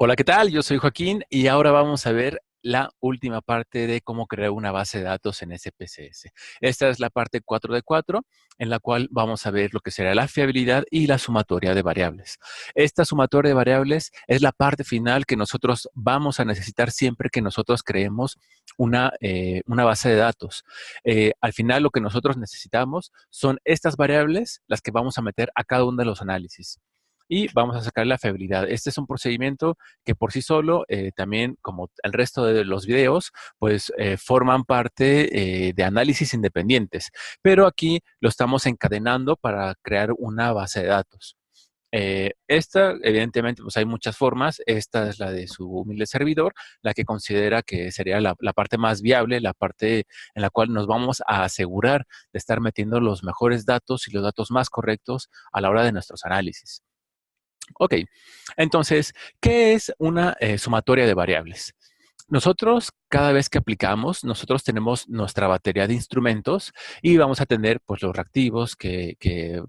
Hola, ¿qué tal? Yo soy Joaquín y ahora vamos a ver la última parte de cómo crear una base de datos en SPSS. Esta es la parte 4 de 4, en la cual vamos a ver lo que será la fiabilidad y la sumatoria de variables. Esta sumatoria de variables es la parte final que nosotros vamos a necesitar siempre que nosotros creemos una base de datos. Al final, lo que nosotros necesitamos son estas variables, las que vamos a meter a cada uno de los análisis. Y vamos a sacar la fiabilidad. Este es un procedimiento que por sí solo, también como el resto de los videos, pues forman parte de análisis independientes. Pero aquí lo estamos encadenando para crear una base de datos. Esta, evidentemente, pues hay muchas formas. Esta es la de su humilde servidor, la que considera que sería la parte más viable, la parte en la cual nos vamos a asegurar de estar metiendo los mejores datos y los datos más correctos a la hora de nuestros análisis. Ok, entonces, ¿qué es una sumatoria de variables? Nosotros, cada vez que aplicamos, nosotros tenemos nuestra batería de instrumentos y vamos a tener pues, los reactivos que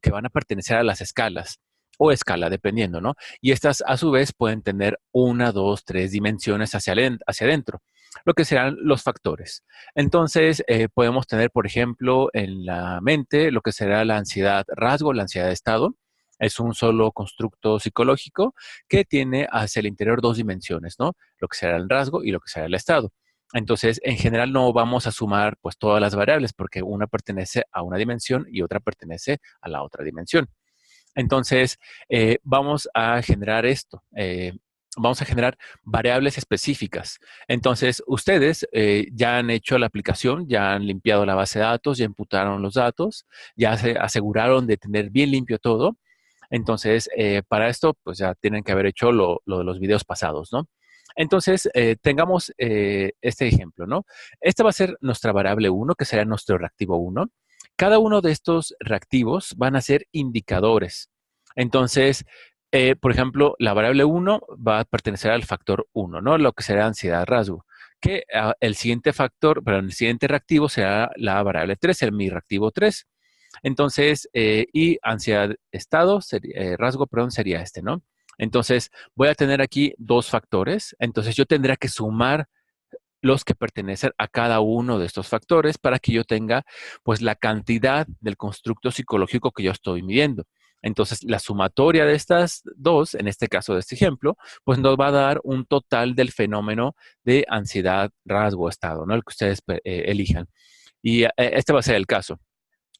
van a pertenecer a las escalas o escala, dependiendo, ¿no? Y estas, a su vez, pueden tener una, dos, tres dimensiones hacia adentro, lo que serán los factores. Entonces, podemos tener, por ejemplo, en la mente lo que será la ansiedad rasgo, la ansiedad de estado. Es un solo constructo psicológico que tiene hacia el interior dos dimensiones, ¿no? Lo que será el rasgo y lo que será el estado. Entonces, en general no vamos a sumar pues todas las variables porque una pertenece a una dimensión y otra pertenece a la otra dimensión. Entonces, vamos a generar esto. Vamos a generar variables específicas. Entonces, ustedes ya han hecho la aplicación, ya han limpiado la base de datos, ya imputaron los datos, ya se aseguraron de tener bien limpio todo. Entonces, para esto, pues ya tienen que haber hecho lo de los videos pasados, ¿no? Entonces, tengamos este ejemplo, ¿no? Esta va a ser nuestra variable 1, que será nuestro reactivo 1. Cada uno de estos reactivos van a ser indicadores. Entonces, por ejemplo, la variable 1 va a pertenecer al factor 1, ¿no? Lo que será ansiedad rasgo. Que el siguiente factor, pero el siguiente reactivo será la variable 3, mi reactivo 3. Entonces, y ansiedad estado, rasgo, perdón, sería este, ¿no? Entonces, voy a tener aquí dos factores. Entonces, yo tendría que sumar los que pertenecen a cada uno de estos factores para que yo tenga, pues, la cantidad del constructo psicológico que yo estoy midiendo. Entonces, la sumatoria de estas dos, en este caso de este ejemplo, pues nos va a dar un total del fenómeno de ansiedad, rasgo, estado, ¿no? El que ustedes elijan. Y este va a ser el caso.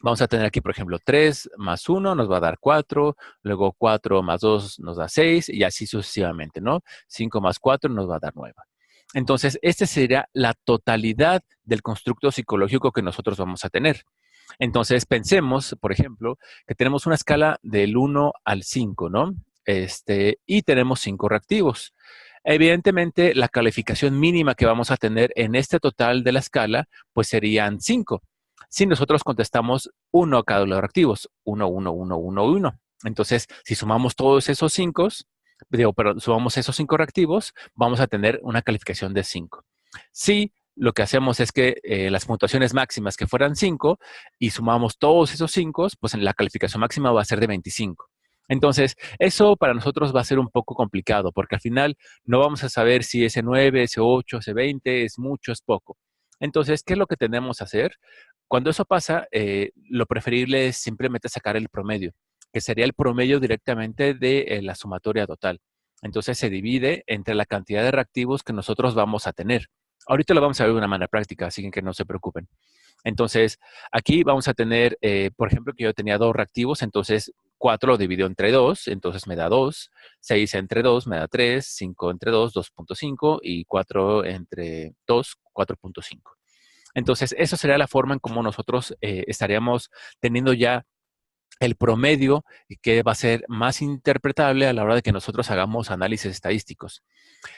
Vamos a tener aquí, por ejemplo, 3 más 1 nos va a dar 4, luego 4 más 2 nos da 6 y así sucesivamente, ¿no? 5 más 4 nos va a dar 9. Entonces, esta sería la totalidad del constructo psicológico que nosotros vamos a tener. Entonces, pensemos, por ejemplo, que tenemos una escala del 1 al 5, ¿no? Y tenemos 5 reactivos. Evidentemente, la calificación mínima que vamos a tener en este total de la escala, pues serían 5. Si nosotros contestamos 1 a cada uno de los reactivos, 1, 1, 1, 1, 1. Entonces, si sumamos todos esos 5, pero sumamos esos 5 reactivos, vamos a tener una calificación de 5. Si lo que hacemos es que las puntuaciones máximas que fueran 5 y sumamos todos esos 5, pues la calificación máxima va a ser de 25. Entonces, eso para nosotros va a ser un poco complicado, porque al final no vamos a saber si ese 9, ese 8, ese 20 es mucho, es poco. Entonces, ¿qué es lo que tenemos que hacer? Cuando eso pasa, lo preferible es simplemente sacar el promedio, que sería el promedio directamente de la sumatoria total. Entonces, se divide entre la cantidad de reactivos que nosotros vamos a tener. Ahorita lo vamos a ver de una manera práctica, así que no se preocupen. Entonces, aquí vamos a tener, por ejemplo, que yo tenía dos reactivos, entonces 4 lo divido entre 2, entonces me da 2, 6 entre 2 me da 3, 5 entre 2, 2.5 y 4 entre 2, 4.5. Entonces, eso sería la forma en cómo nosotros estaríamos teniendo ya el promedio que va a ser más interpretable a la hora de que nosotros hagamos análisis estadísticos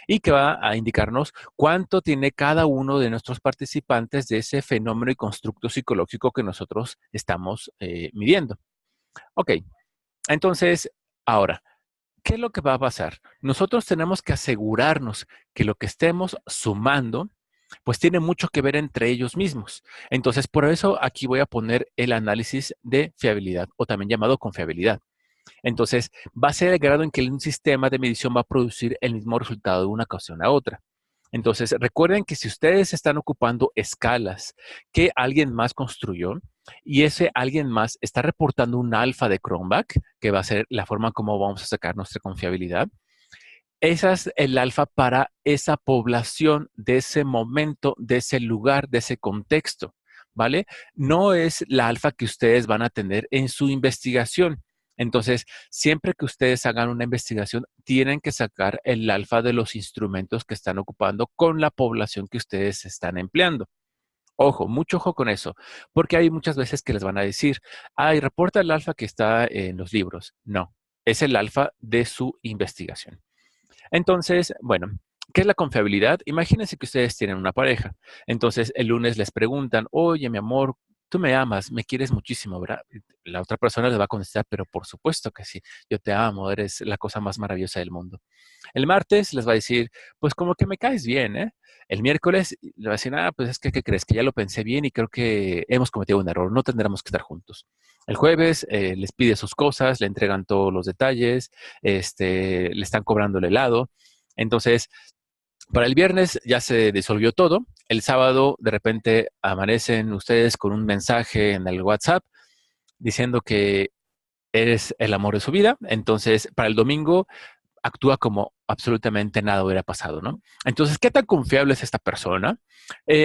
y que va a indicarnos cuánto tiene cada uno de nuestros participantes de ese fenómeno y constructo psicológico que nosotros estamos midiendo. Ok, entonces, ahora, ¿qué es lo que va a pasar? Nosotros tenemos que asegurarnos que lo que estemos sumando, pues tiene mucho que ver entre ellos mismos. Entonces, por eso aquí voy a poner el análisis de fiabilidad o también llamado confiabilidad. Entonces, va a ser el grado en que un sistema de medición va a producir el mismo resultado de una ocasión a otra. Entonces, recuerden que si ustedes están ocupando escalas que alguien más construyó y ese alguien más está reportando un alfa de Cronbach, que va a ser la forma como vamos a sacar nuestra confiabilidad, esa es el alfa para esa población de ese momento, de ese lugar, de ese contexto, ¿vale? No es la alfa que ustedes van a tener en su investigación. Entonces, siempre que ustedes hagan una investigación, tienen que sacar el alfa de los instrumentos que están ocupando con la población que ustedes están empleando. Ojo, mucho ojo con eso, porque hay muchas veces que les van a decir, ay, reporta el alfa que está en los libros. No, es el alfa de su investigación. Entonces, bueno, ¿qué es la confiabilidad? Imagínense que ustedes tienen una pareja. Entonces, el lunes les preguntan, oye, mi amor, tú me amas, me quieres muchísimo, ¿verdad? La otra persona les va a contestar, pero por supuesto que sí, yo te amo, eres la cosa más maravillosa del mundo. El martes les va a decir, pues como que me caes bien, ¿eh? El miércoles le va a decir, pues es que, ¿qué crees? Que ya lo pensé bien y creo que hemos cometido un error, no tendremos que estar juntos. El jueves les pide sus cosas, le entregan todos los detalles, le están cobrando el helado. Entonces, para el viernes ya se disolvió todo. El sábado, de repente, amanecen ustedes con un mensaje en el WhatsApp diciendo que eres el amor de su vida. Entonces, para el domingo, actúa como absolutamente nada hubiera pasado, ¿no? Entonces, ¿qué tan confiable es esta persona?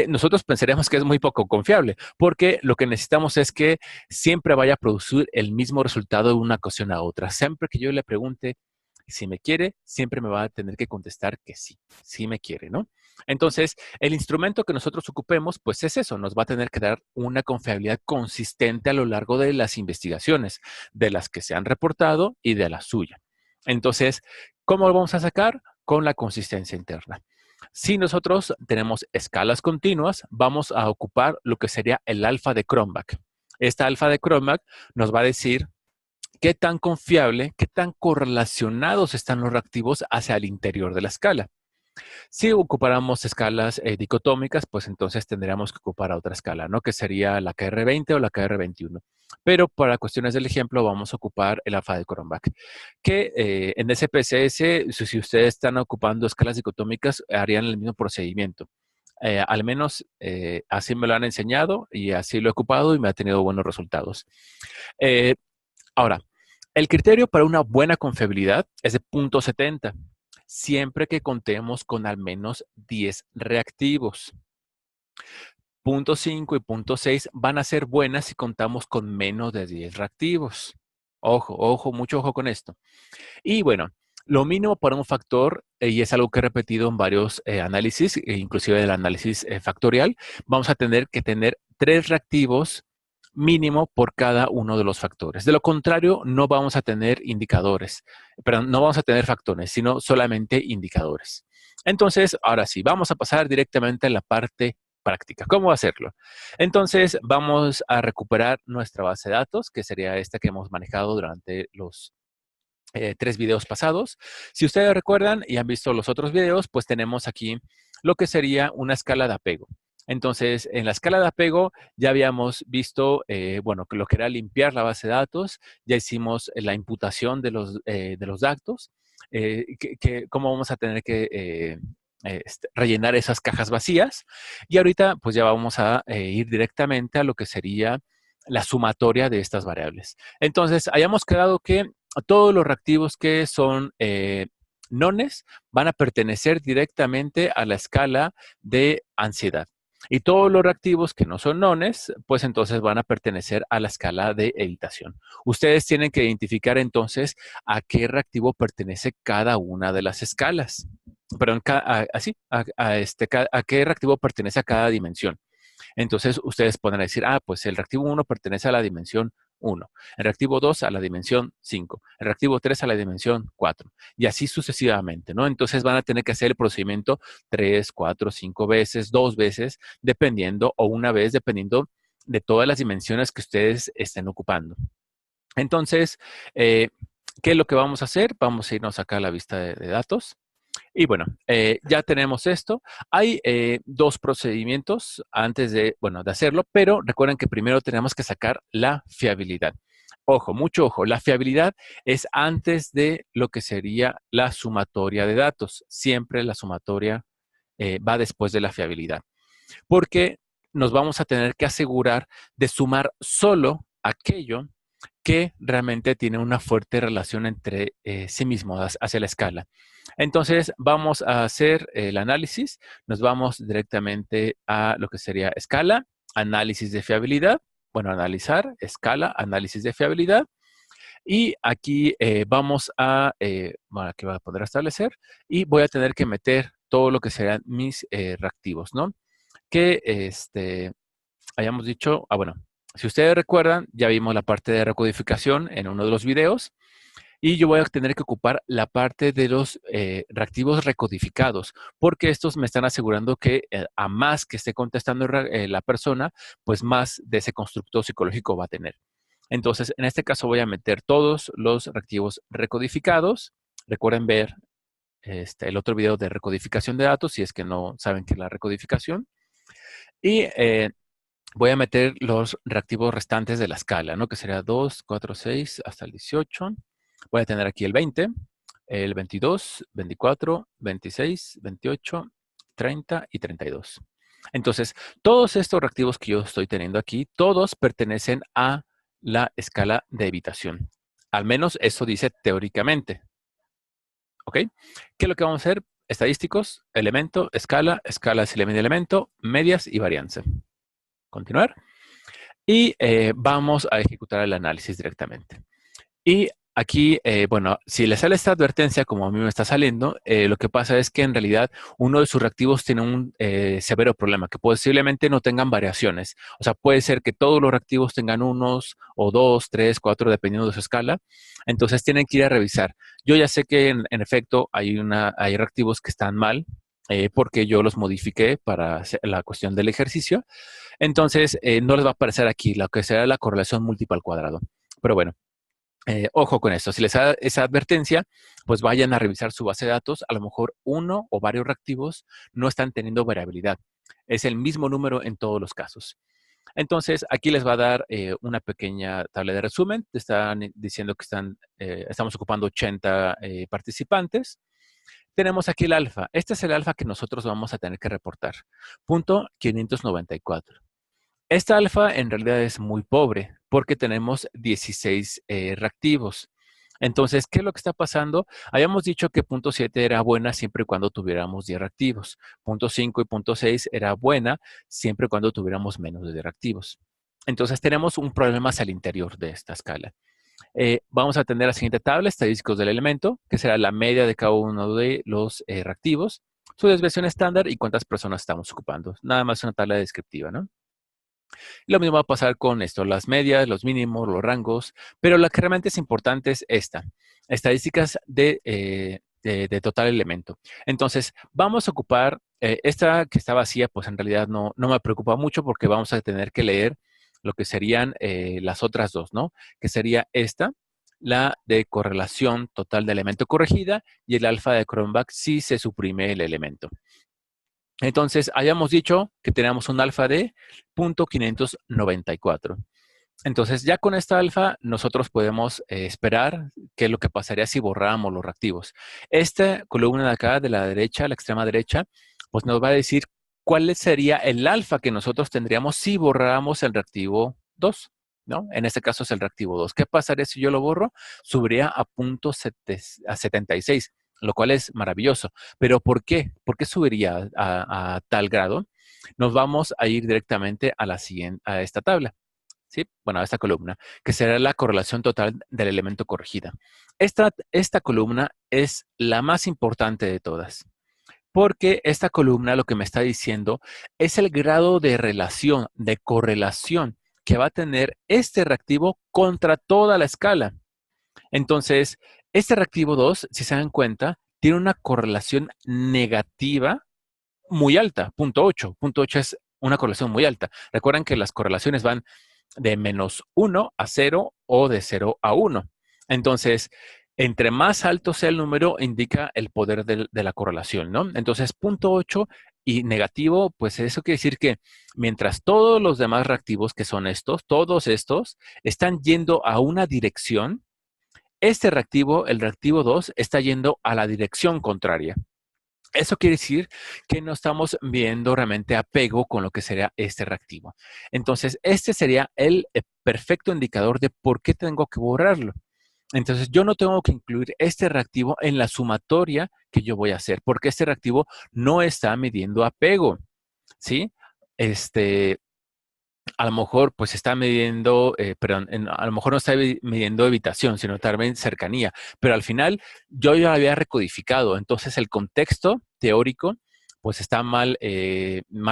Nosotros pensaríamos que es muy poco confiable, porque lo que necesitamos es que siempre vaya a producir el mismo resultado de una ocasión a otra. Siempre que yo le pregunte si me quiere, siempre me va a tener que contestar que sí, sí me quiere, ¿no? Entonces, el instrumento que nosotros ocupemos, pues es eso, nos va a tener que dar una confiabilidad consistente a lo largo de las investigaciones, de las que se han reportado y de la suya. Entonces, ¿cómo lo vamos a sacar? Con la consistencia interna. Si nosotros tenemos escalas continuas, vamos a ocupar lo que sería el alfa de Cronbach. Esta alfa de Cronbach nos va a decir qué tan confiable, qué tan correlacionados están los reactivos hacia el interior de la escala. Si ocupáramos escalas dicotómicas, pues entonces tendríamos que ocupar otra escala, ¿no? Que sería la KR20 o la KR21. Pero para cuestiones del ejemplo, vamos a ocupar el alfa de Cronbach. Que en SPSS, si ustedes están ocupando escalas dicotómicas, harían el mismo procedimiento. Al menos así me lo han enseñado y así lo he ocupado y me ha tenido buenos resultados. Eh, Ahora, el criterio para una buena confiabilidad es de 0.70, siempre que contemos con al menos 10 reactivos. 0.5 y 0.6 van a ser buenas si contamos con menos de 10 reactivos. Ojo, ojo, mucho ojo con esto. Y bueno, lo mínimo para un factor, y es algo que he repetido en varios análisis, inclusive del análisis factorial, vamos a tener que tener 3 reactivos mínimo por cada uno de los factores. De lo contrario, no vamos a tener indicadores, pero no vamos a tener factores, sino solamente indicadores. Entonces, ahora sí, vamos a pasar directamente a la parte práctica. ¿Cómo hacerlo? Entonces, vamos a recuperar nuestra base de datos, que sería esta que hemos manejado durante los 3 videos pasados. Si ustedes recuerdan y han visto los otros videos, pues tenemos aquí lo que sería una escala de apego. Entonces, en la escala de apego ya habíamos visto, bueno, lo que era limpiar la base de datos, ya hicimos la imputación de los datos, cómo vamos a tener que rellenar esas cajas vacías. Y ahorita, pues ya vamos a ir directamente a lo que sería la sumatoria de estas variables. Entonces, hayamos quedado que todos los reactivos que son nones van a pertenecer directamente a la escala de ansiedad. Y todos los reactivos que no son nones, pues entonces van a pertenecer a la escala de evitación. Ustedes tienen que identificar entonces a qué reactivo pertenece cada una de las escalas. Perdón, así, a qué reactivo pertenece a cada dimensión. Entonces, ustedes pueden decir, pues el reactivo 1 pertenece a la dimensión 1, el reactivo 2 a la dimensión 5, el reactivo 3 a la dimensión 4, y así sucesivamente, ¿no? Entonces van a tener que hacer el procedimiento 3, 4, 5 veces, 2 veces, dependiendo, o una vez, dependiendo de todas las dimensiones que ustedes estén ocupando. Entonces, ¿qué es lo que vamos a hacer? Vamos a irnos acá a la vista de datos. Y bueno, ya tenemos esto. Hay 2 procedimientos antes de, bueno, de hacerlo, pero recuerden que primero tenemos que sacar la fiabilidad. Ojo, mucho ojo, la fiabilidad es antes de lo que sería la sumatoria de datos. Siempre la sumatoria va después de la fiabilidad, porque nos vamos a tener que asegurar de sumar solo aquello que realmente tiene una fuerte relación entre sí mismo hacia la escala. Entonces, vamos a hacer el análisis. Nos vamos directamente a lo que sería escala, análisis de fiabilidad. Bueno, analizar, escala, análisis de fiabilidad. Y aquí vamos a, bueno, aquí voy a poder establecer y voy a tener que meter todo lo que serán mis reactivos, ¿no? Que hayamos dicho, bueno, si ustedes recuerdan, ya vimos la parte de recodificación en uno de los videos y yo voy a tener que ocupar la parte de los reactivos recodificados, porque estos me están asegurando que a más que esté contestando la persona, pues más de ese constructo psicológico va a tener. Entonces, en este caso voy a meter todos los reactivos recodificados. Recuerden ver el otro video de recodificación de datos, si es que no saben qué es la recodificación. Y voy a meter los reactivos restantes de la escala, ¿no? Que sería 2, 4, 6 hasta el 18. Voy a tener aquí el 20, el 22, 24, 26, 28, 30 y 32. Entonces, todos estos reactivos que yo estoy teniendo aquí, todos pertenecen a la escala de evitación. Al menos eso dice teóricamente. ¿Ok? ¿Qué es lo que vamos a hacer? Estadísticos, elemento, escala, escala es elemento, medias y varianza. Continuar. Y vamos a ejecutar el análisis directamente. Y aquí, bueno, si le sale esta advertencia, como a mí me está saliendo, lo que pasa es que en realidad uno de sus reactivos tiene un severo problema, que posiblemente no tengan variaciones. O sea, puede ser que todos los reactivos tengan unos o dos, tres, cuatro, dependiendo de su escala. Entonces tienen que ir a revisar. Yo ya sé que en efecto hay reactivos que están mal, porque yo los modifiqué para la cuestión del ejercicio. Entonces, no les va a aparecer aquí lo que será la correlación múltiple al cuadrado. Pero bueno. Ojo con esto, si les da esa advertencia, pues vayan a revisar su base de datos. A lo mejor uno o varios reactivos no están teniendo variabilidad. Es el mismo número en todos los casos. Entonces, aquí les va a dar una pequeña tabla de resumen. Te están diciendo que estamos ocupando 80 participantes. Tenemos aquí el alfa. Este es el alfa que nosotros vamos a tener que reportar. Punto 594. Esta alfa en realidad es muy pobre porque tenemos 16 reactivos. Entonces, ¿qué es lo que está pasando? Habíamos dicho que punto 7 era buena siempre y cuando tuviéramos 10 reactivos. Punto 5 y punto 6 era buena siempre y cuando tuviéramos menos de 10 reactivos. Entonces, tenemos un problema hacia el interior de esta escala. Vamos a tener la siguiente tabla, estadísticos del elemento, que será la media de cada uno de los reactivos, su desviación estándar y cuántas personas estamos ocupando. Nada más una tabla descriptiva, ¿no? Lo mismo va a pasar con esto, las medias, los mínimos, los rangos, pero la que realmente es importante es esta, estadísticas de total elemento. Entonces, vamos a ocupar esta que está vacía, pues en realidad no me preocupa mucho porque vamos a tener que leer lo que serían las otras dos, ¿no? Que sería esta, la de correlación total de elemento corregida y el alfa de Cronbach si se suprime el elemento. Entonces, habíamos dicho que teníamos un alfa de 0.594. Entonces, ya con esta alfa, nosotros podemos esperar qué es lo que pasaría si borráramos los reactivos. Esta columna de acá, de la derecha, la extrema derecha, pues nos va a decir cuál sería el alfa que nosotros tendríamos si borráramos el reactivo 2, ¿no? En este caso es el reactivo 2. ¿Qué pasaría si yo lo borro? Subiría a 0.76, lo cual es maravilloso. ¿Pero por qué? ¿Por qué subiría a tal grado? Nos vamos a ir directamente a esta tabla. ¿Sí? Bueno, a esta columna, que será la correlación total del elemento corregida. Esta columna es la más importante de todas, porque esta columna lo que me está diciendo es el grado de relación, de correlación que va a tener este reactivo contra toda la escala. Entonces, este reactivo 2, si se dan cuenta, tiene una correlación negativa muy alta, 0.8. 0.8 es una correlación muy alta. Recuerden que las correlaciones van de -1 a 0 o de 0 a 1. Entonces, entre más alto sea el número, indica el poder de la correlación, ¿no? Entonces, 0.8 Y negativo, pues eso quiere decir que mientras todos los demás reactivos que son estos, todos estos, están yendo a una dirección, este reactivo, el reactivo 2, está yendo a la dirección contraria. Eso quiere decir que no estamos viendo realmente apego con lo que sería este reactivo. Entonces, este sería el perfecto indicador de por qué tengo que borrarlo. Entonces, yo no tengo que incluir este reactivo en la sumatoria que yo voy a hacer, porque este reactivo no está midiendo apego, ¿sí? Este, a lo mejor pues está midiendo, perdón, a lo mejor no está midiendo evitación, sino también cercanía, pero al final yo ya lo había recodificado, entonces el contexto teórico pues está mal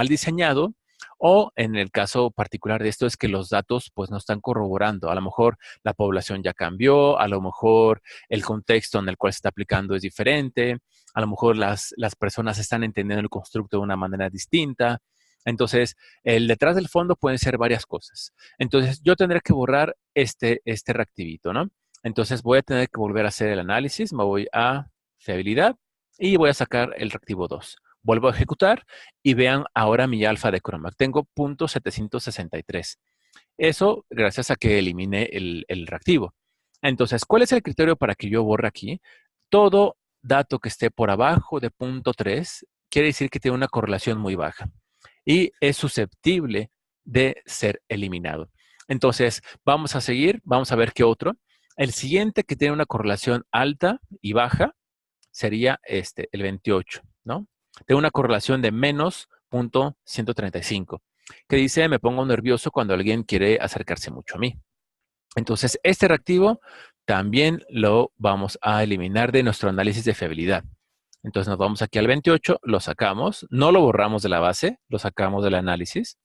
diseñado, o en el caso particular de esto es que los datos pues no están corroborando, a lo mejor la población ya cambió, a lo mejor el contexto en el cual se está aplicando es diferente, a lo mejor las personas están entendiendo el constructo de una manera distinta. Entonces, el detrás del fondo pueden ser varias cosas. Entonces, yo tendré que borrar este reactivito, ¿no? Entonces, voy a tener que volver a hacer el análisis. Me voy a fiabilidad y voy a sacar el reactivo 2. Vuelvo a ejecutar y vean ahora mi alfa de Chroma. Tengo .763. Eso gracias a que eliminé el reactivo. Entonces, ¿cuál es el criterio para que yo borre aquí? Todo dato que esté por abajo de .3 quiere decir que tiene una correlación muy baja y es susceptible de ser eliminado. Entonces, vamos a seguir, vamos a ver qué otro. El siguiente que tiene una correlación alta y baja sería el 28, ¿no? Tiene una correlación de menos .135, que dice, me pongo nervioso cuando alguien quiere acercarse mucho a mí. Entonces, este reactivo también lo vamos a eliminar de nuestro análisis de fiabilidad. Entonces nos vamos aquí al 28, lo sacamos, no lo borramos de la base, lo sacamos del análisis.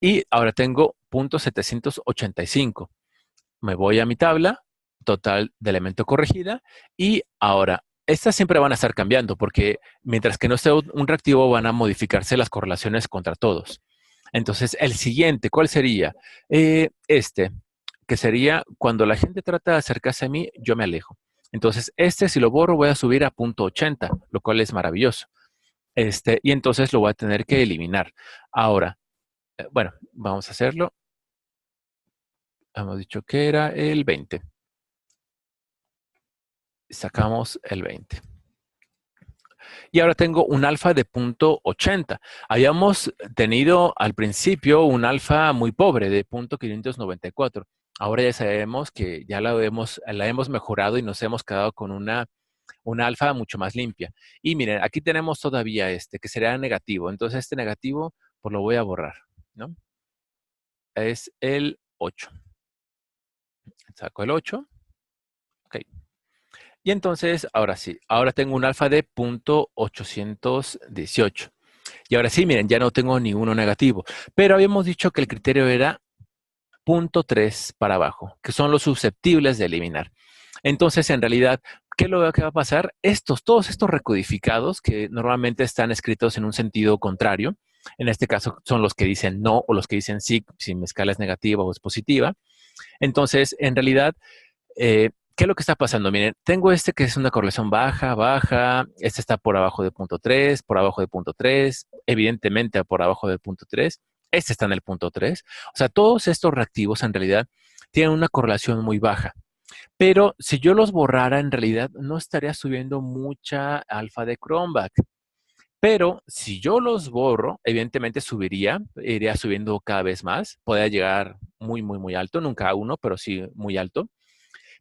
Y ahora tengo .785. Me voy a mi tabla, total de elemento corregida, y ahora, estas siempre van a estar cambiando, porque mientras que no esté un reactivo, van a modificarse las correlaciones contra todos. Entonces, el siguiente, ¿cuál sería? Que sería cuando la gente trata de acercarse a mí, yo me alejo. Entonces, si lo borro, voy a subir a .80, lo cual es maravilloso. Y entonces lo voy a tener que eliminar. Ahora, bueno, vamos a hacerlo. Hemos dicho que era el 20. Sacamos el 20. Y ahora tengo un alfa de .80. Habíamos tenido al principio un alfa muy pobre de .594. Ahora ya sabemos que ya la hemos mejorado y nos hemos quedado con una alfa mucho más limpia. Y miren, aquí tenemos todavía que sería negativo. Entonces este negativo, pues lo voy a borrar, ¿no? Es el 8. Saco el 8. Ok. Y entonces, ahora sí, ahora tengo un alfa de .818. Y ahora sí, miren, ya no tengo ninguno negativo. Pero habíamos dicho que el criterio era .3 para abajo, que son los susceptibles de eliminar. Entonces, en realidad, ¿qué es lo que va a pasar? Todos estos recodificados, que normalmente están escritos en un sentido contrario, en este caso son los que dicen no o los que dicen sí, si mi escala es negativa o es positiva. Entonces, en realidad, ¿qué es lo que está pasando? Miren, tengo que es una correlación baja, baja, este está por abajo de .3, por abajo de .3, evidentemente por abajo del .3, este está en el .3. O sea, todos estos reactivos en realidad tienen una correlación muy baja. Pero si yo los borrara, en realidad no estaría subiendo mucha alfa de Chromback. Pero si yo los borro, evidentemente iría subiendo cada vez más. Podría llegar muy, muy, muy alto, nunca a 1, pero sí muy alto.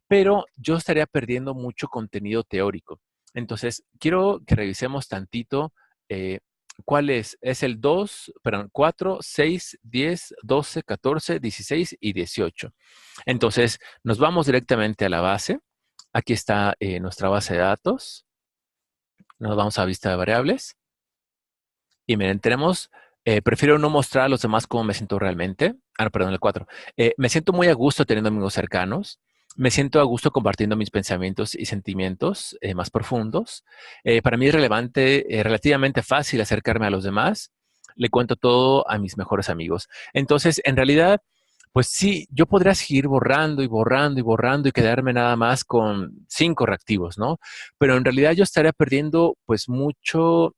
Pero yo estaría perdiendo mucho contenido teórico. Entonces, quiero que revisemos tantito cuál es. Es el 2, perdón, 4, 6, 10, 12, 14, 16 y 18. Entonces, nos vamos directamente a la base. Aquí está nuestra base de datos. Nos vamos a vista de variables. Y miren, prefiero no mostrar a los demás cómo me siento realmente. Ah, no, perdón, el 4. Me siento muy a gusto teniendo amigos cercanos. Me siento a gusto compartiendo mis pensamientos y sentimientos más profundos. Para mí es relativamente fácil acercarme a los demás. Le cuento todo a mis mejores amigos. Entonces, en realidad, pues sí, yo podría seguir borrando y borrando y borrando y quedarme nada más con 5 reactivos, ¿no? Pero en realidad yo estaría perdiendo pues mucho,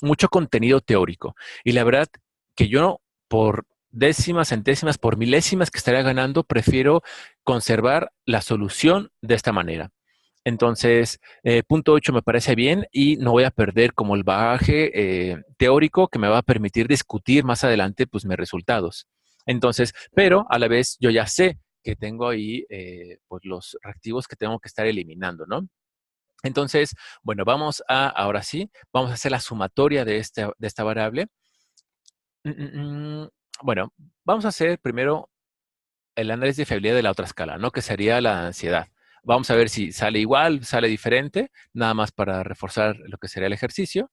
mucho contenido teórico. Y la verdad que yo por décimas, centésimas, por milésimas que estaría ganando, prefiero conservar la solución de esta manera. Entonces, punto 8 me parece bien y no voy a perder como el bagaje teórico que me va a permitir discutir más adelante pues mis resultados. Entonces, pero a la vez yo ya sé que tengo ahí pues los reactivos que tengo que estar eliminando, ¿no? Entonces, bueno, ahora sí, vamos a hacer la sumatoria de esta variable. Mm, mm, mm. Bueno, vamos a hacer primero el análisis de fiabilidad de la otra escala, ¿no? Que sería la ansiedad. Vamos a ver si sale igual, sale diferente, nada más para reforzar lo que sería el ejercicio.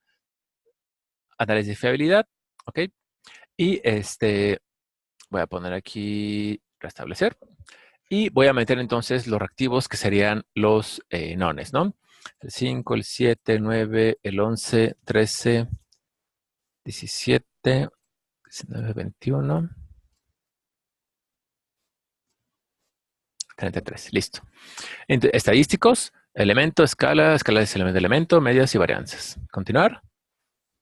Análisis de fiabilidad, ¿ok? Y voy a poner aquí restablecer. Y voy a meter entonces los reactivos que serían los nones, ¿no? El 5, el 7, el 9, el 11, 13, 17, 19, 21, 33. Listo. Estadísticos, elemento, escala, escala de elemento, medias y varianzas. Continuar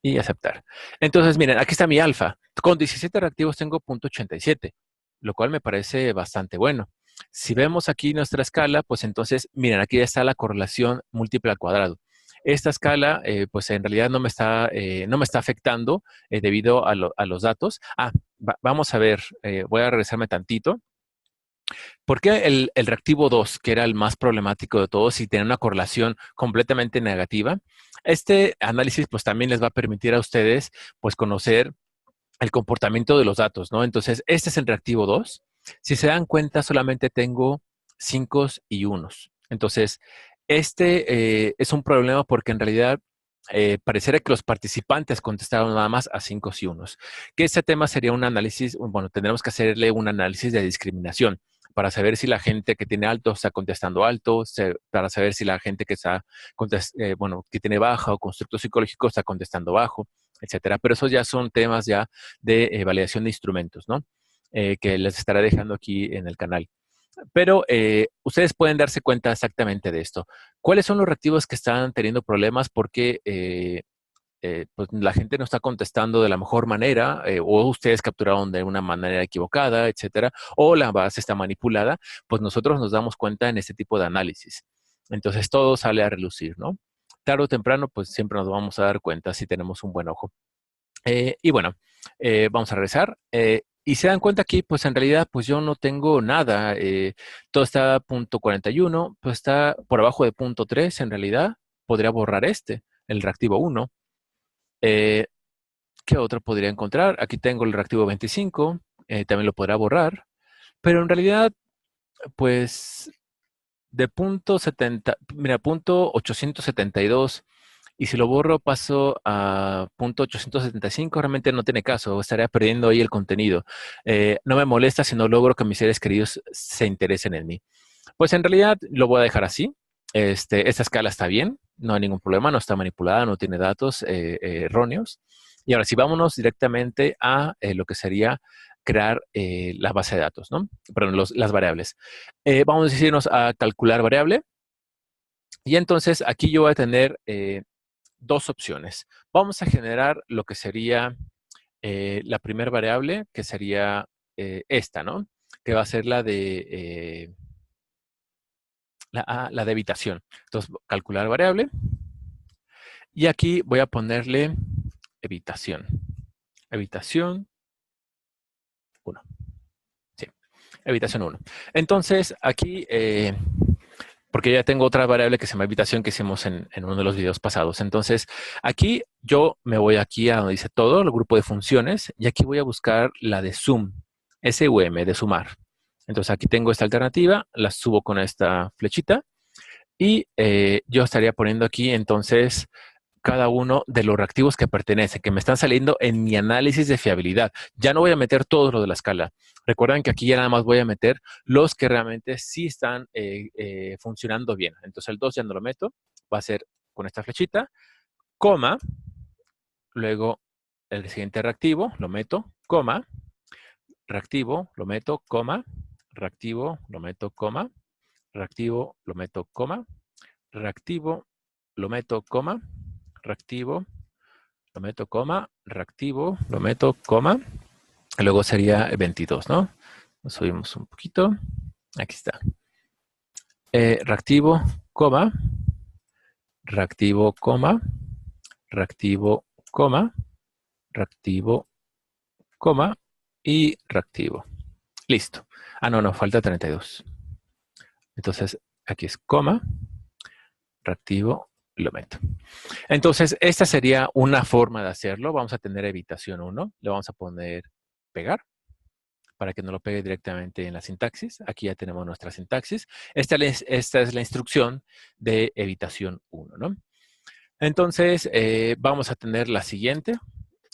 y aceptar. Entonces, miren, aquí está mi alfa. Con 17 reactivos tengo 0.87, lo cual me parece bastante bueno. Si vemos aquí nuestra escala, pues entonces, miren, aquí ya está la correlación múltiple al cuadrado. Esta escala, pues en realidad no me está afectando debido a los datos. Vamos a ver, voy a regresarme tantito. ¿Por qué el reactivo 2, que era el más problemático de todos y tiene una correlación completamente negativa? Este análisis pues también les va a permitir a ustedes pues conocer el comportamiento de los datos, ¿no? Entonces, este es el reactivo 2. Si se dan cuenta, solamente tengo 5 y 1. Entonces, es un problema porque en realidad pareciera que los participantes contestaron nada más a 5 y 1. Que ese tema sería un análisis, bueno, tendremos que hacerle un análisis de discriminación para saber si la gente que tiene alto está contestando alto, para saber si la gente que está, bueno, que tiene baja o constructo psicológico está contestando bajo, etcétera. Pero esos ya son temas ya de validación de instrumentos, ¿no? Que les estaré dejando aquí en el canal. Pero ustedes pueden darse cuenta exactamente de esto. ¿Cuáles son los reactivos que están teniendo problemas? Porque pues la gente no está contestando de la mejor manera, o ustedes capturaron de una manera equivocada, etcétera, o la base está manipulada, pues nosotros nos damos cuenta en este tipo de análisis. Entonces todo sale a relucir, ¿no? Tarde o temprano, pues siempre nos vamos a dar cuenta si tenemos un buen ojo. Y bueno, vamos a regresar. Y se dan cuenta aquí, pues en realidad, pues yo no tengo nada. Todo está a punto 41, pues está por abajo de punto 3 en realidad. Podría borrar el reactivo 1. Eh, ¿Qué otro podría encontrar? Aquí tengo el reactivo 25, también lo podrá borrar. Pero en realidad, pues de punto 70, mira, punto 872. Y si lo borro, paso a punto 875, realmente no tiene caso, estaría perdiendo ahí el contenido. No me molesta si no logro que mis seres queridos se interesen en mí. Pues en realidad lo voy a dejar así. Esta escala está bien, no hay ningún problema, no está manipulada, no tiene datos erróneos. Y ahora sí, vámonos directamente a lo que sería crear la base de datos, ¿no? Perdón, las variables. Vamos a decirnos a calcular variable. Y entonces aquí yo voy a tener dos opciones. Vamos a generar lo que sería la primera variable, que sería esta, ¿no? Que va a ser la de la de evitación. Entonces, calcular variable. Y aquí voy a ponerle evitación. Evitación 1. Sí, evitación 1. Entonces, aquí, porque ya tengo otra variable que se llama evitación que hicimos en uno de los videos pasados. Entonces, aquí yo me voy aquí a donde dice todo, el grupo de funciones, y aquí voy a buscar la de sum, SUM, de sumar. Entonces, aquí tengo esta alternativa, la subo con esta flechita, y yo estaría poniendo aquí, entonces, cada uno de los reactivos que pertenecen, que me están saliendo en mi análisis de fiabilidad. Ya no voy a meter todo lo de la escala. Recuerden que aquí ya nada más voy a meter los que realmente sí están funcionando bien. Entonces el 2 ya no lo meto, va a ser con esta flechita, coma, luego el siguiente reactivo, lo meto, coma, reactivo, lo meto, coma, reactivo, lo meto, coma, reactivo, lo meto, coma, reactivo, lo meto, coma, reactivo, lo meto coma, reactivo, lo meto coma, y luego sería 22, ¿no? Lo subimos un poquito. Aquí está. Reactivo, coma, reactivo, coma, reactivo, coma, reactivo, coma y reactivo. Listo. Ah, no, falta 32. Entonces, aquí es coma, reactivo, lo meto. Entonces, esta sería una forma de hacerlo. Vamos a tener evitación 1. Le vamos a poner pegar para que no lo pegue directamente en la sintaxis. Aquí ya tenemos nuestra sintaxis. Esta es la instrucción de evitación 1, ¿no? Entonces, vamos a tener la siguiente.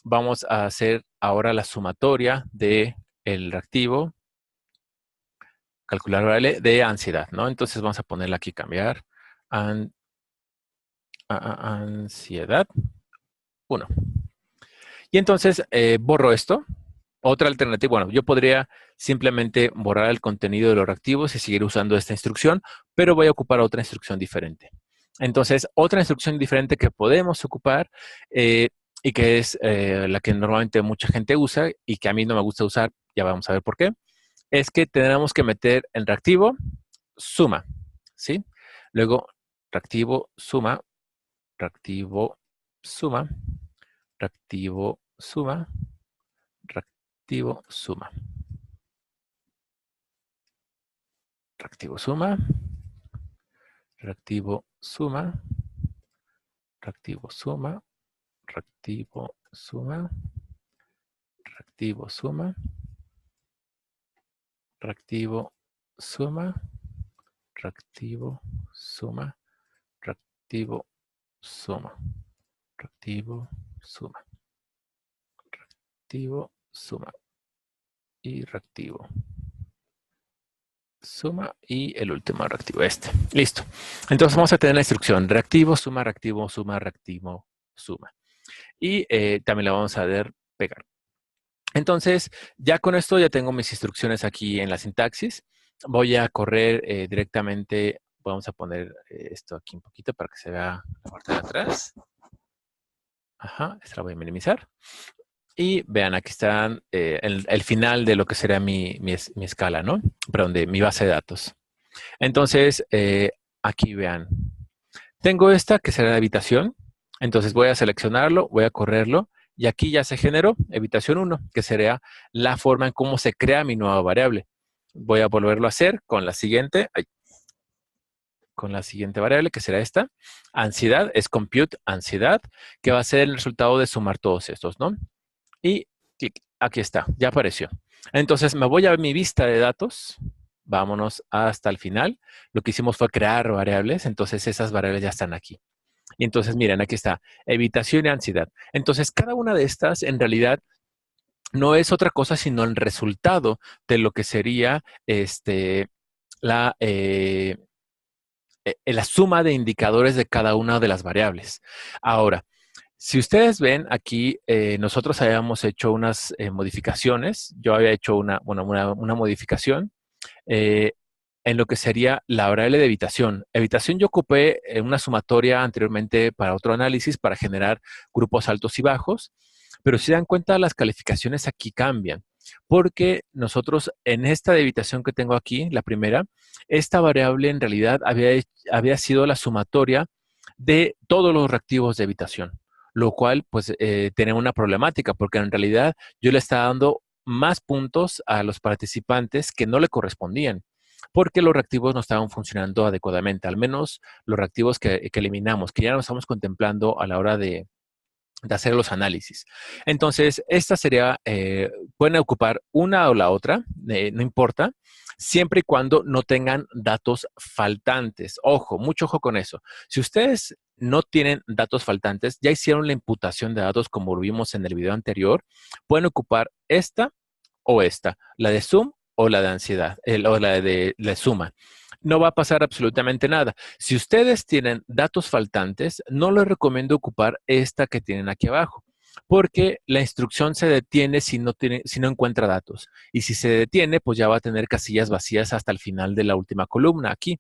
Vamos a hacer ahora la sumatoria del reactivo, calcular variable de ansiedad, ¿no? Entonces, vamos a ponerle aquí cambiar ansiedad 1. Y entonces, borro esto. Otra alternativa, bueno, yo podría simplemente borrar el contenido de los reactivos y seguir usando esta instrucción, pero voy a ocupar otra instrucción diferente. Entonces, otra instrucción diferente que podemos ocupar y que es la que normalmente mucha gente usa y que a mí no me gusta usar, ya vamos a ver por qué, es que tenemos que meter en reactivo suma, ¿sí? Luego, reactivo suma, reactivo suma, reactivo suma, reactivo suma. Reactivo suma, reactivo suma, reactivo suma, reactivo suma, reactivo suma, reactivo suma, reactivo suma, reactivo suma, reactivo suma, reactivo suma y reactivo suma y el último reactivo, este. Listo. Entonces vamos a tener la instrucción reactivo, suma, reactivo, suma, reactivo, suma. Y también la vamos a ver pegar. Entonces, ya con esto ya tengo mis instrucciones aquí en la sintaxis. Voy a correr directamente, vamos a poner esto aquí un poquito para que se vea la parte de atrás. Ajá, esta la voy a minimizar. Y vean, aquí están el final de lo que será mi escala, ¿no? Perdón, de mi base de datos. Entonces, aquí vean. Tengo esta que será la habitación. Entonces voy a seleccionarlo, voy a correrlo. Y aquí ya se generó evitación 1, que sería la forma en cómo se crea mi nueva variable. Voy a volverlo a hacer con la siguiente. Con la siguiente variable, que será esta. Ansiedad es compute ansiedad, que va a ser el resultado de sumar todos estos, ¿no? Y clic, aquí está, ya apareció. Entonces me voy a mi vista de datos. Vámonos hasta el final. Lo que hicimos fue crear variables, entonces esas variables ya están aquí. Y entonces miren, aquí está, evitación y ansiedad. Entonces cada una de estas en realidad no es otra cosa sino el resultado de lo que sería la suma de indicadores de cada una de las variables. Ahora, si ustedes ven aquí, nosotros habíamos hecho unas modificaciones. Yo había hecho una modificación en lo que sería la variable de evitación. Evitación yo ocupé una sumatoria anteriormente para otro análisis para generar grupos altos y bajos, pero si dan cuenta las calificaciones aquí cambian, porque nosotros en esta de evitación que tengo aquí, la primera, esta variable en realidad había sido la sumatoria de todos los reactivos de evitación, lo cual pues tenía una problemática, porque en realidad yo le estaba dando más puntos a los participantes que no le correspondían, porque los reactivos no estaban funcionando adecuadamente, al menos los reactivos que eliminamos, que ya no estamos contemplando a la hora de hacer los análisis. Entonces, esta sería, pueden ocupar una o la otra, no importa, siempre y cuando no tengan datos faltantes. Ojo, mucho ojo con eso. Si ustedes no tienen datos faltantes, ya hicieron la imputación de datos como lo vimos en el video anterior, pueden ocupar esta o esta, la de sum o la de ansiedad, o la de suma. No va a pasar absolutamente nada. Si ustedes tienen datos faltantes, no les recomiendo ocupar esta que tienen aquí abajo, porque la instrucción se detiene si no encuentra datos. Y si se detiene, pues ya va a tener casillas vacías hasta el final de la última columna aquí.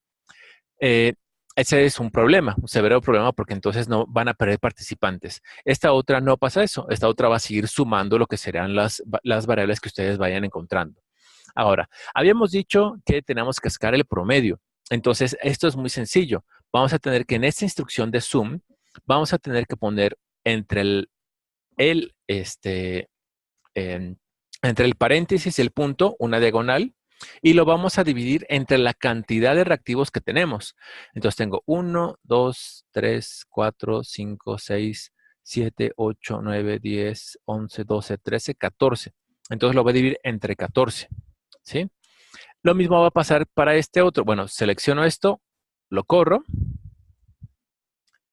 Ese es un problema, un severo problema, porque entonces no van a perder participantes. Esta otra no pasa eso. Esta otra va a seguir sumando lo que serán las variables que ustedes vayan encontrando. Ahora, habíamos dicho que tenemos que sacar el promedio. Entonces, esto es muy sencillo. Vamos a tener que en esta instrucción de sum, vamos a tener que poner entre el, este, en- entre el paréntesis y el punto una diagonal y lo vamos a dividir entre la cantidad de reactivos que tenemos. Entonces tengo 1, 2, 3, 4, 5, 6, 7, 8, 9, 10, 11, 12, 13, 14. Entonces lo voy a dividir entre 14. ¿Sí? Lo mismo va a pasar para este otro. Bueno, selecciono esto, lo corro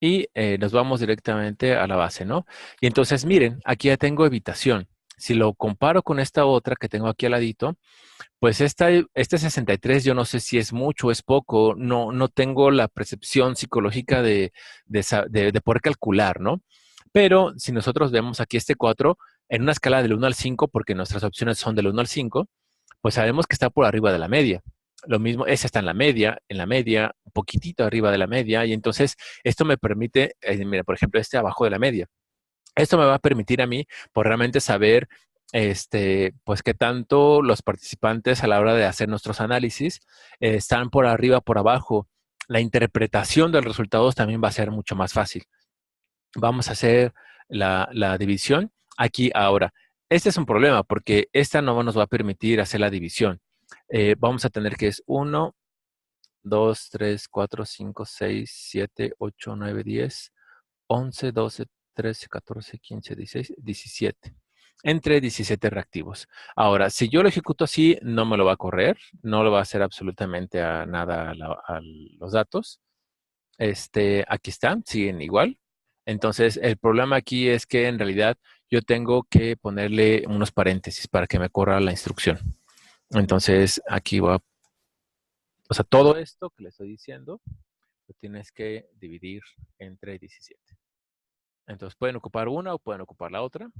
y nos vamos directamente a la base, ¿no? Y entonces, miren, aquí ya tengo evitación. Si lo comparo con esta otra que tengo aquí al ladito, pues este 63 yo no sé si es mucho o es poco, no tengo la percepción psicológica de poder calcular, ¿no? Pero si nosotros vemos aquí este 4 en una escala del 1 al 5, porque nuestras opciones son del 1 al 5, pues sabemos que está por arriba de la media. Lo mismo, esa está en la media, un poquitito arriba de la media, y entonces esto me permite, mira, por ejemplo, este abajo de la media. Esto me va a permitir a mí, pues realmente saber, pues qué tanto los participantes a la hora de hacer nuestros análisis están por arriba, por abajo. La interpretación de los resultados también va a ser mucho más fácil. Vamos a hacer la división aquí ahora. Este es un problema porque esta no nos va a permitir hacer la división. Vamos a tener que es 1, 2, 3, 4, 5, 6, 7, 8, 9, 10, 11, 12, 13, 14, 15, 16, 17. Entre 17 reactivos. Ahora, si yo lo ejecuto así, no me lo va a correr, no lo va a hacer absolutamente a nada a los datos. Aquí están, siguen igual. Entonces, el problema aquí es que en realidad yo tengo que ponerle unos paréntesis para que me corra la instrucción. Entonces, aquí va, o sea, todo esto que le estoy diciendo, lo tienes que dividir entre 17. Entonces, pueden ocupar una o pueden ocupar la otra,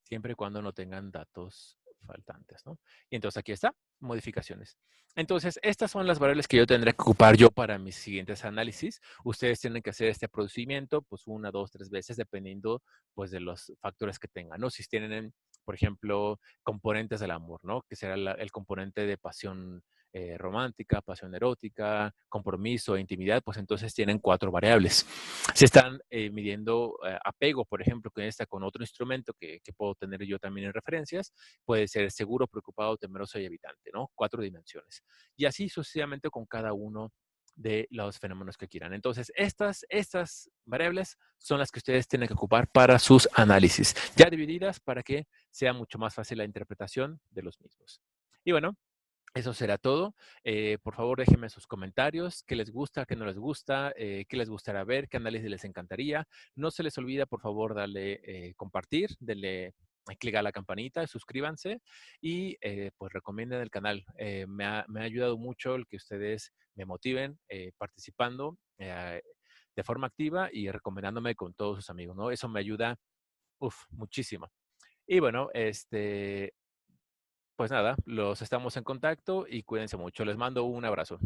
siempre y cuando no tengan datos faltantes, ¿no? Y entonces aquí está, modificaciones. Entonces, estas son las variables que yo tendré que ocupar yo para mis siguientes análisis. Ustedes tienen que hacer este procedimiento, pues 1, 2, 3 veces, dependiendo, pues, de los factores que tengan, ¿no? Si tienen, por ejemplo, componentes del amor, ¿no? Que será el componente de pasión romántica, pasión erótica, compromiso, intimidad, pues entonces tienen 4 variables. Si están midiendo apego, por ejemplo, que está con otro instrumento que puedo tener yo también en referencias, puede ser seguro, preocupado, temeroso y evitante, ¿no? 4 dimensiones. Y así sucesivamente con cada uno de los fenómenos que quieran. Entonces, estas variables son las que ustedes tienen que ocupar para sus análisis, ya divididas para que sea mucho más fácil la interpretación de los mismos. Y bueno, eso será todo. Por favor, déjenme sus comentarios, qué les gusta, qué no les gusta, qué les gustaría ver, qué análisis les encantaría. No se les olvida, por favor, darle compartir, denle clic a la campanita, suscríbanse y pues recomienden el canal. Me ha ayudado mucho el que ustedes me motiven participando de forma activa y recomendándome con todos sus amigos, ¿no? Eso me ayuda, muchísimo. Y bueno, pues nada, los estamos en contacto y cuídense mucho. Les mando un abrazo.